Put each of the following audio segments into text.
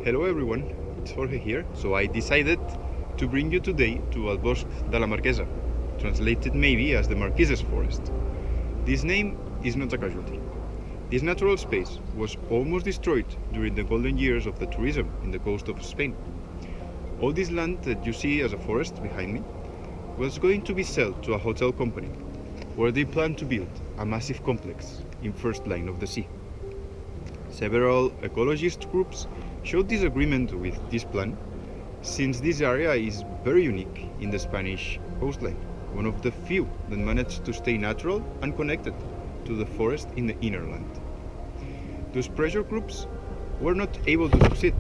Hello everyone, it's Jorge here. So I decided to bring you today to El Bosc de la Marquesa, translated maybe as the Marquises Forest. This name is not a casualty. This natural space was almost destroyed during the golden years of the tourism in the coast of Spain. All this land that you see as a forest behind me was going to be sold to a hotel company, where they plan to build a massive complex in first line of the sea. Several ecologist groups showed disagreement with this plan, since this area is very unique in the Spanish coastline, one of the few that managed to stay natural and connected to the forest in the inner land. Those pressure groups were not able to succeed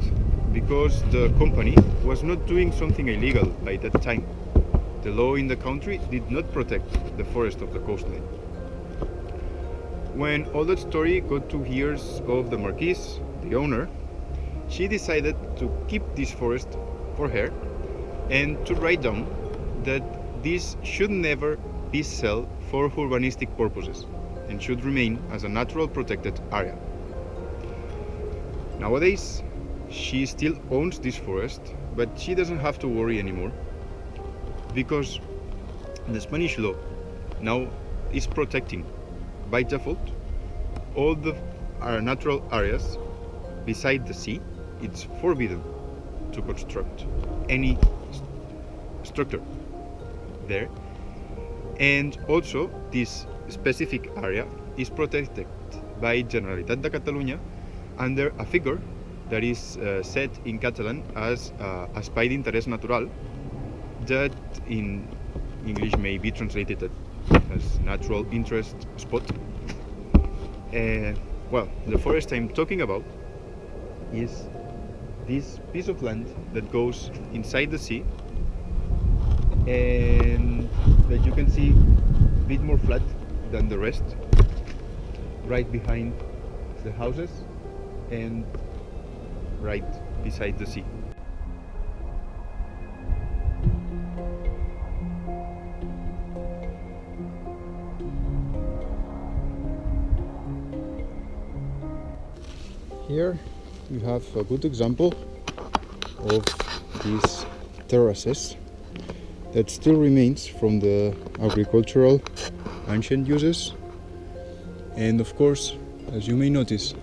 because the company was not doing something illegal by that time. The law in the country did not protect the forest of the coastline. When all that story got to ears of the Marquise, the owner, she decided to keep this forest for her and to write down that this should never be sold for urbanistic purposes and should remain as a natural protected area. Nowadays, she still owns this forest, but she doesn't have to worry anymore because the Spanish law now is protecting by default all the natural areas beside the sea. It's forbidden to construct any structure there, and also this specific area is protected by Generalitat de Catalunya under a figure that is said in Catalan as Espai d'Interès Natural, that in English may be translated as natural interest spot. Well, the forest I'm talking about is this piece of land that goes inside the sea and that you can see a bit more flat than the rest, right behind the houses and right beside the sea. Here you have a good example of these terraces that still remains from the agricultural ancient uses, and of course, as you may notice,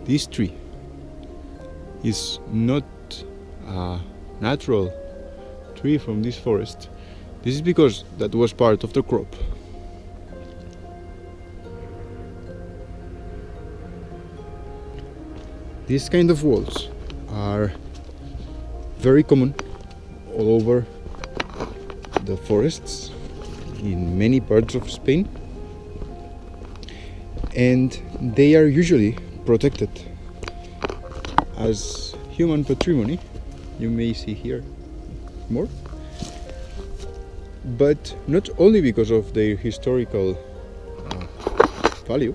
this tree is not a natural tree from this forest. This is because that was part of the crop. These kind of walls are very common all over the forests in many parts of Spain, and they are usually protected as human patrimony. You may see here more, but not only because of their historical value,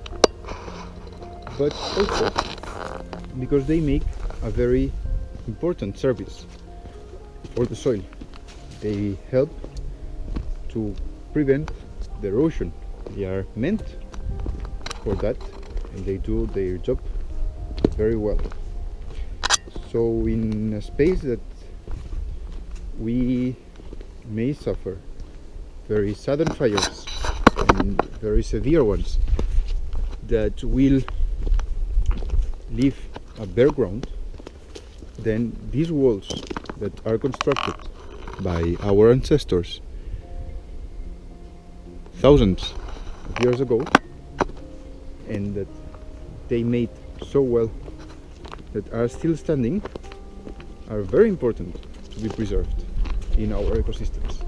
but also because they make a very important service for the soil. They help to prevent the erosion. They are meant for that, and they do their job very well. So in a space that we may suffer very sudden fires and very severe ones that will leave a bare ground, then these walls that are constructed by our ancestors thousands of years ago, and that they made so well, that are still standing, are very important to be preserved in our ecosystems.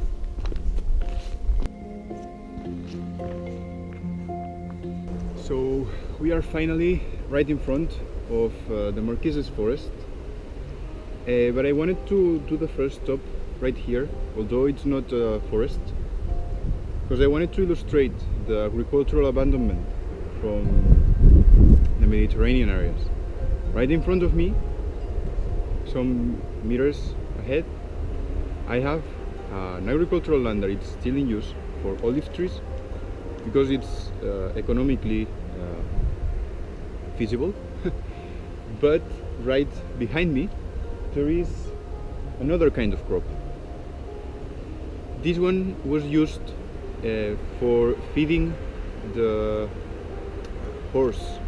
So we are finally right in front of the Marquises forest, but I wanted to do the first stop right here, although it's not a forest, because I wanted to illustrate the agricultural abandonment from the Mediterranean areas. Right in front of me, some meters ahead, I have an agricultural land that is still in use for olive trees, because it's economically feasible. But right behind me there is another kind of crop. This one was used for feeding the horse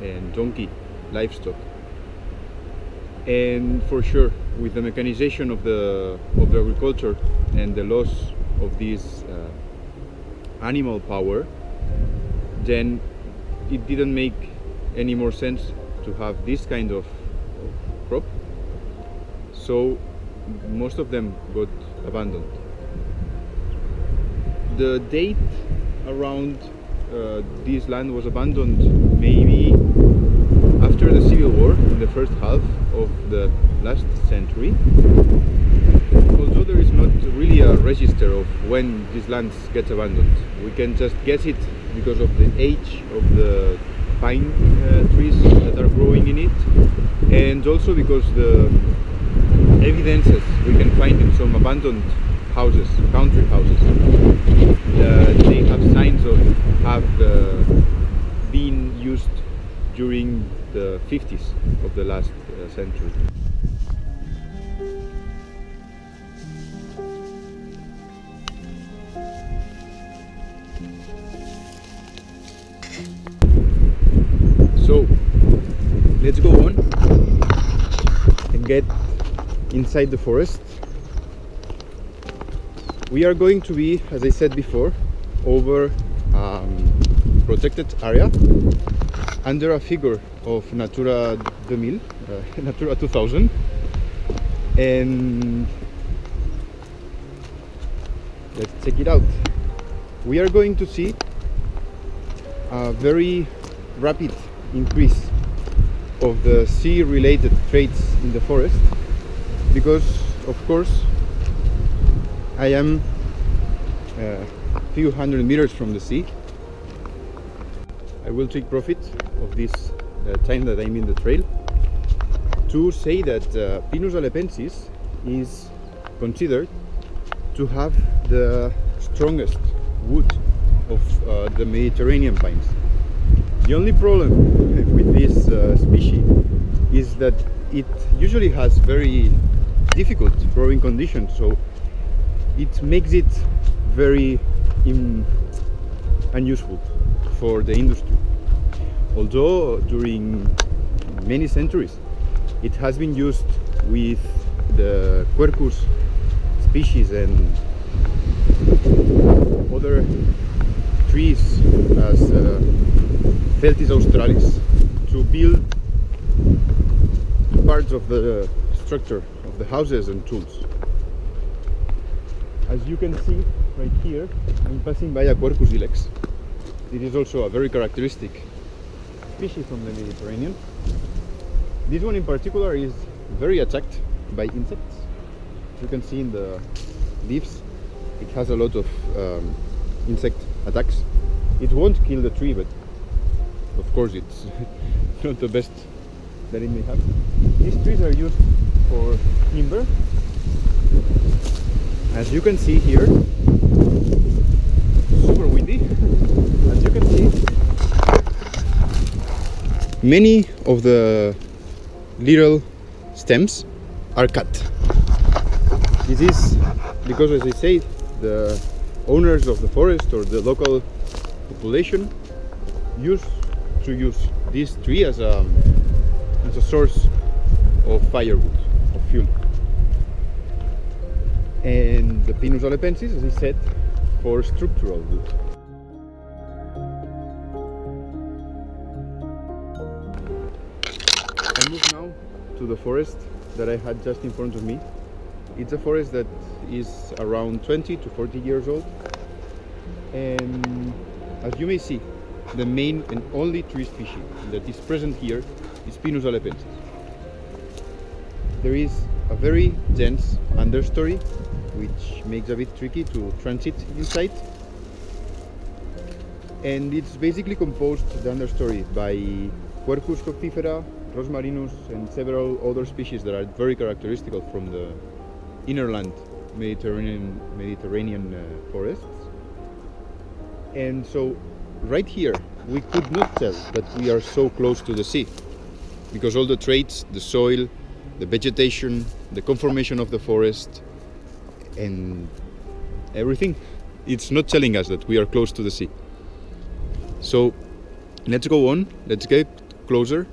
and donkey livestock, and for sure with the mechanization of the agriculture and the loss of this animal power, then it didn't make any more sense to have this kind of crop, so most of them got abandoned. The date around this land was abandoned maybe after the Civil War, in the first half of the last century, although there is not really a register of when these lands get abandoned. We can just guess it because of the age of the pine trees that are growing in it, and also because the evidences we can find in some abandoned houses, country houses, they have signs of have been used during the 50s of the last century. So let's go on and get inside the forest. We are going to be, as I said before, over protected area under a figure of Natura 2000, Natura 2000, and let's check it out. We are going to see a very rapid increase of the sea-related traits in the forest, because of course I am a few hundred meters from the sea. I will take profit of this time that I'm in the trail to say that Pinus alepensis is considered to have the strongest wood of the Mediterranean pines. The only problem with this species is that it usually has very difficult growing conditions, so it makes it very unuseful for the industry. Although during many centuries it has been used with the Quercus species and other trees as Feltis australis to build parts of the structure of the houses and tools. As you can see right here, I'm passing by a Quercus ilex. It is also a very characteristic species from the Mediterranean. This one in particular is very attacked by insects. You can see in the leaves it has a lot of insect attacks. It won't kill the tree, but of course it's not the best that it may have. These trees are used for timber. As you can see here, super windy. As you can see, many of the little stems are cut. This is because, as I say, the owners of the forest or the local population used to use this tree as a source of firewood, of fuel. And the Pinus alepensis, as I said, for structural wood. I move now to the forest that I had just in front of me. It's a forest that is around 20 to 40 years old, and as you may see, the main and only tree species that is present here is Pinus alepensis. There is a very dense understory, which makes it a bit tricky to transit inside, and it's basically composed, the understory, by Quercus fructifera, Rosmarinus, and several other species that are very characteristic from the innerland Mediterranean forests. And so right here we could not tell that we are so close to the sea, because all the traits, the soil, the vegetation, the conformation of the forest, and everything, it's not telling us that we are close to the sea. So let's go on, let's get closer,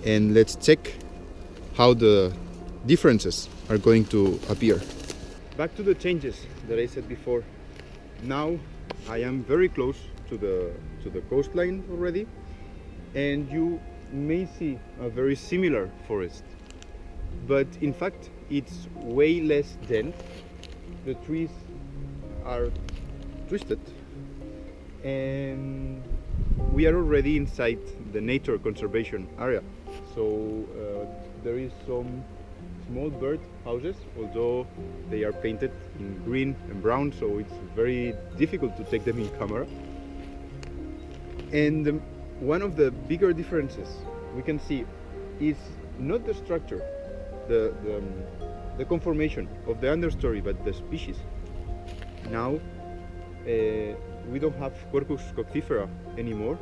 and let's check how the differences are going to appear. Back to the changes that I said before. Now I am very close to the coastline already, and you may see a very similar forest, but in fact it's way less dense. The trees are twisted, and we are already inside the nature conservation area. So there is some small bird houses, although they are painted in green and brown, so it's very difficult to take them in camera. And one of the bigger differences we can see is not the structure, the conformation of the understory, but the species. Now we don't have Quercus coctifera anymore,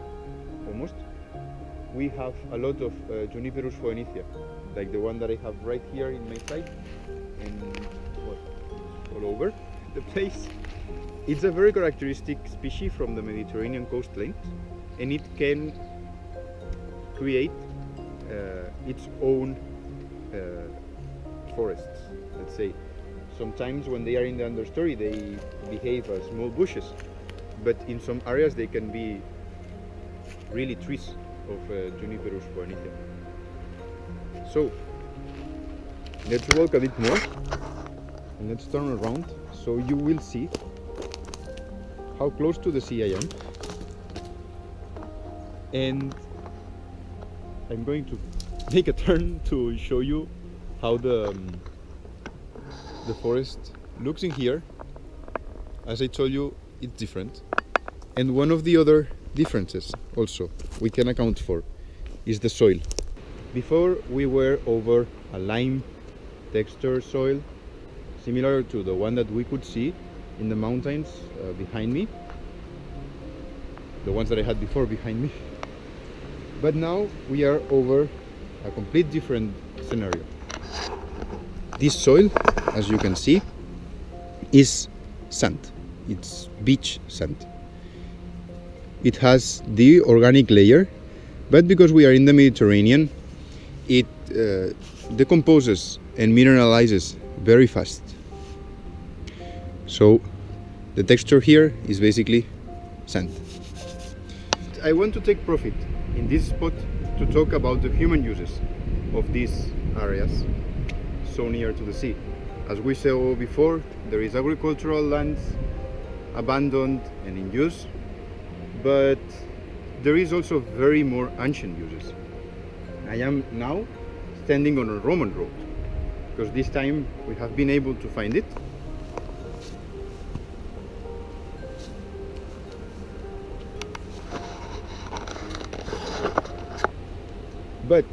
almost. We have a lot of Juniperus phoenicia, like the one that I have right here in my side, and all over the place. It's a very characteristic species from the Mediterranean coastline, and it can create its own forests, let's say. Sometimes when they are in the understory they behave as small bushes, but in some areas they can be really trees of Juniperus phoenicia. So let's walk a bit more and let's turn around so you will see how close to the sea I am. And I'm going to take a turn to show you how the forest looks in here. As I told you, it's different. And one of the other differences also we can account for is the soil. Before we were over a lime texture soil, similar to the one that we could see in the mountains behind me, the ones that I had before behind me. But now we are over a complete different scenario. This soil, as you can see, is sand. It's beach sand. It has the organic layer, but because we are in the Mediterranean, it decomposes and mineralizes very fast. So the texture here is basically sand. I want to take profit in this spot to talk about the human uses of these areas so near to the sea. As we saw before, there is agricultural lands abandoned and in use, but there is also very more ancient uses. I am now standing on a Roman road, because this time we have been able to find it. But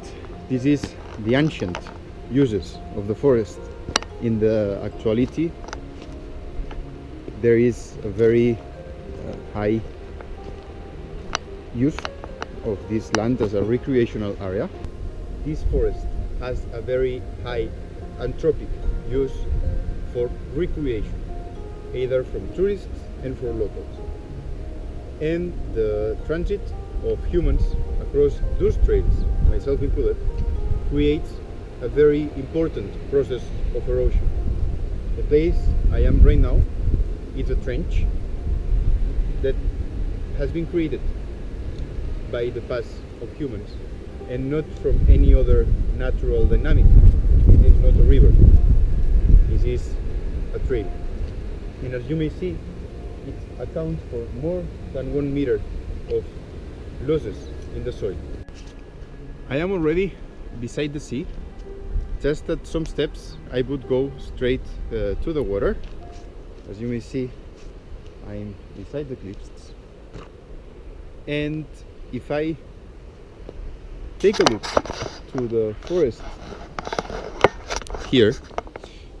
this is the ancient uses of the forest. In the actuality, there is a very high use of this land as a recreational area. This forest has a very high anthropic use for recreation, either from tourists and for locals. And the transit of humans across those trails, myself included, creates a very important process of erosion. The place I am right now is a trench that has been created by the pass of humans and not from any other natural dynamic. It is not a river, this is a trail. And as you may see, it accounts for more than 1 meter of losses in the soil. I am already beside the sea. Just at some steps I would go straight to the water. As you may see, I'm beside the cliffs. And if I take a look to the forest here,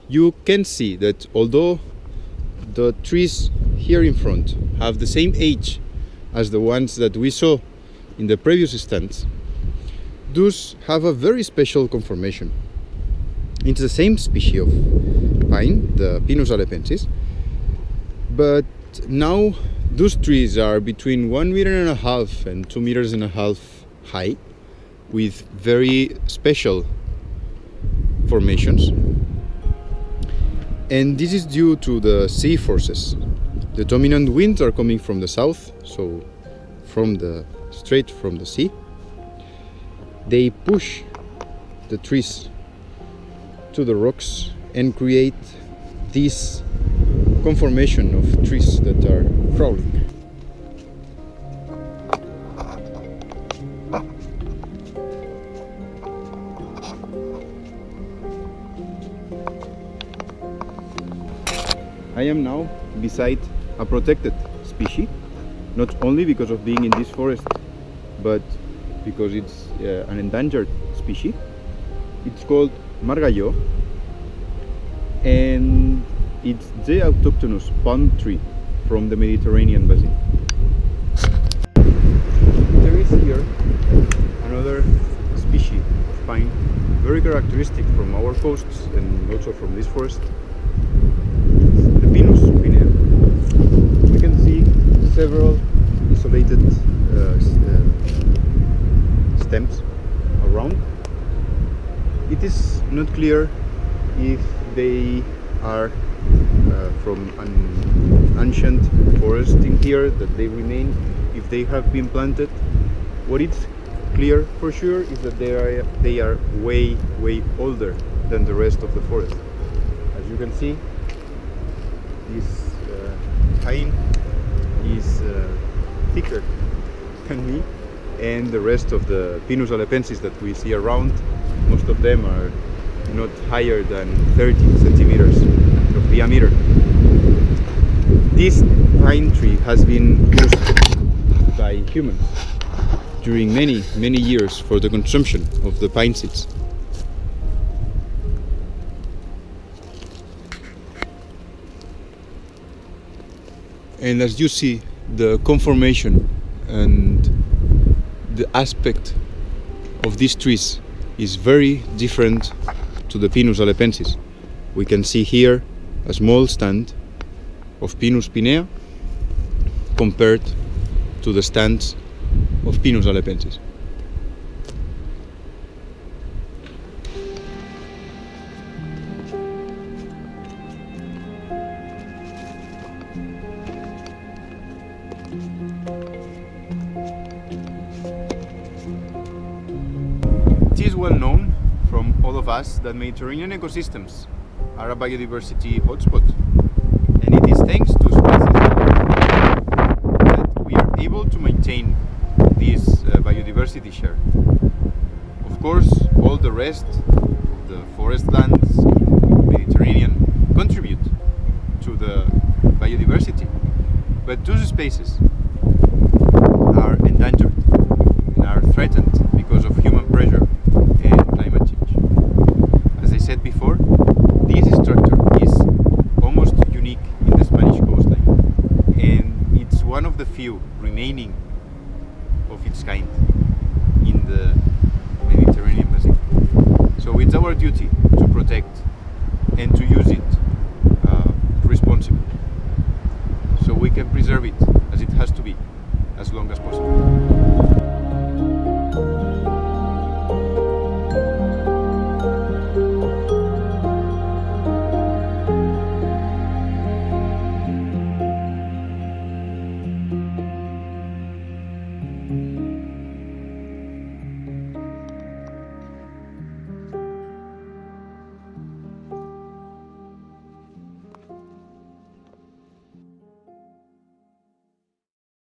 you can see that although the trees here in front have the same age as the ones that we saw in the previous stands, those have a very special conformation. It's the same species of pine, the Pinus alepensis, but now those trees are between 1.5 meters and 2.5 meters high, with very special formations. And this is due to the sea forces. The dominant winds are coming from the south, so straight from the sea. They push the trees to the rocks and create this conformation of trees that are crawling. I am now beside a protected species, not only because of being in this forest, but because it's an endangered species. It's called margallo, and it's the autochthonous palm tree from the Mediterranean basin. There is here another species of pine, very characteristic from our coasts and also from this forest. It's the Pinus pinea. We can see several isolated stems around. It is not clear if they are from an ancient forest in here, that they remain, if they have been planted. What is clear for sure is that they are way older than the rest of the forest. As you can see, this pine is thicker than me, and the rest of the Pinus alepensis that we see around, most of them are not higher than 30 centimeters of diameter. This pine tree has been used by humans during many years for the consumption of the pine seeds. And as you see, the conformation and the aspect of these trees is very different to the Pinus alepensis. We can see here a small stand of Pinus pinea compared to the stands of Pinus alepensis. It is well known from all of us that Mediterranean ecosystems are a biodiversity hotspot, and it is thanks to species that we are able to maintain this biodiversity share. Of course, all the rest, the forest lands in the Mediterranean contribute to the biodiversity, but those spaces are endangered and are threatened because of human pressure and climate change. As I said before, this structure is almost unique in the Spanish coastline, and it's one of the few remaining of its kind in the Mediterranean basin. So it's our duty to protect and to use it responsibly, so we can preserve it as it has to be as long as possible.